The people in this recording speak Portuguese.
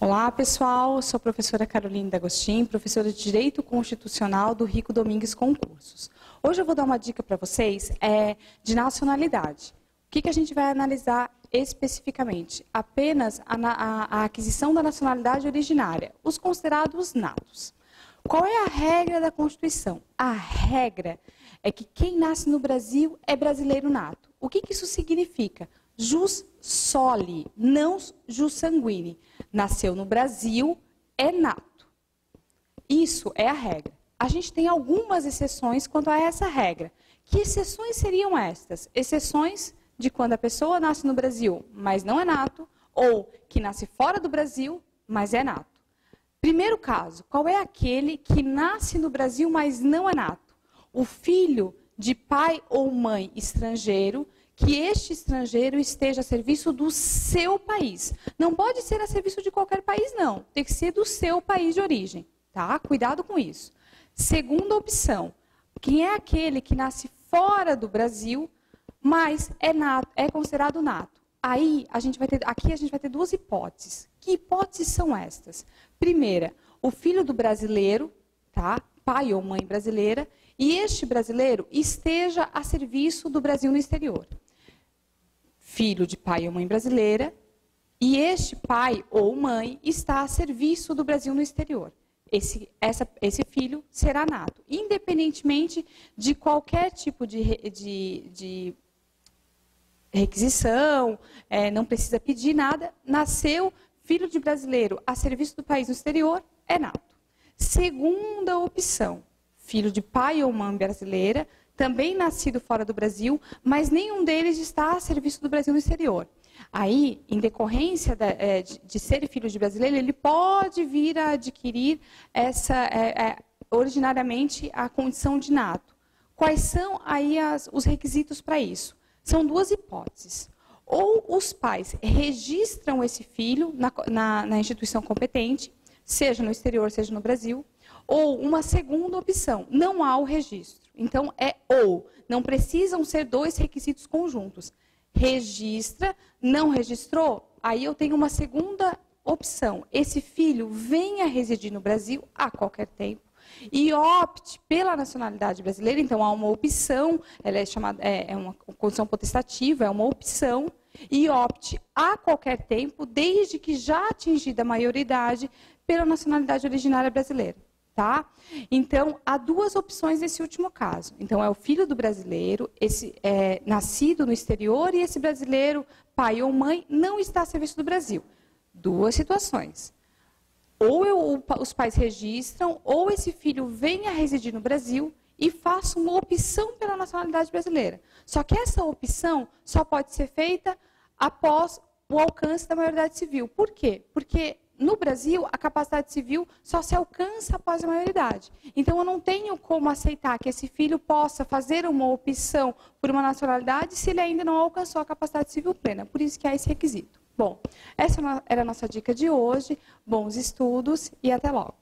Olá, pessoal. Eu sou a professora Carolina D'Agostin, professora de Direito Constitucional do Rico Domingues Concursos. Hoje eu vou dar uma dica para vocês de nacionalidade. O que a gente vai analisar especificamente? Apenas a aquisição da nacionalidade originária, os considerados natos. Qual é a regra da Constituição? A regra é que quem nasce no Brasil é brasileiro nato. O que isso significa? Jus soli, não jus sanguine. Nasceu no Brasil, é nato. Isso é a regra. A gente tem algumas exceções quanto a essa regra. Que exceções seriam estas? Exceções de quando a pessoa nasce no Brasil, mas não é nato, ou que nasce fora do Brasil, mas é nato. Primeiro caso, qual é aquele que nasce no Brasil, mas não é nato? O filho de pai ou mãe estrangeiro, que este estrangeiro esteja a serviço do seu país. Não pode ser a serviço de qualquer país, não. Tem que ser do seu país de origem, tá? Cuidado com isso. Segunda opção, quem é aquele que nasce fora do Brasil, mas é nato, é considerado nato. Aí, aqui a gente vai ter duas hipóteses. Que hipóteses são estas? Primeira, o filho do brasileiro, tá? Pai ou mãe brasileira, e este brasileiro esteja a serviço do Brasil no exterior. Filho de pai ou mãe brasileira, e este pai ou mãe está a serviço do Brasil no exterior. Esse filho será nato, independentemente de qualquer tipo de requisição, não precisa pedir nada, nasceu filho de brasileiro a serviço do país no exterior, é nato. Segunda opção, filho de pai ou mãe brasileira, também nascido fora do Brasil, mas nenhum deles está a serviço do Brasil no exterior. Aí, em decorrência de ser filho de brasileiro, ele pode vir a adquirir originariamente a condição de nato. Quais são aí os requisitos para isso? São duas hipóteses. Ou os pais registram esse filho na instituição competente, seja no exterior, seja no Brasil, ou uma segunda opção, não há o registro. Então, ou. Não precisam ser dois requisitos conjuntos. Registra, não registrou, aí eu tenho uma segunda opção. Esse filho venha residir no Brasil a qualquer tempo e opte pela nacionalidade brasileira. Então, há uma opção, ela é uma condição potestativa, é uma opção, e opte a qualquer tempo, desde que já atingida a maioridade, pela nacionalidade originária brasileira. Tá? Então, há duas opções nesse último caso. Então, é o filho do brasileiro, nascido no exterior, e esse brasileiro, pai ou mãe, não está a serviço do Brasil. Duas situações. Ou os pais registram, ou esse filho vem a residir no Brasil e faça uma opção pela nacionalidade brasileira. Só que essa opção só pode ser feita após o alcance da maioridade civil. Por quê? Porque no Brasil, a capacidade civil só se alcança após a maioridade. Então, eu não tenho como aceitar que esse filho possa fazer uma opção por uma nacionalidade se ele ainda não alcançou a capacidade civil plena. Por isso que há esse requisito. Bom, essa era a nossa dica de hoje. Bons estudos e até logo.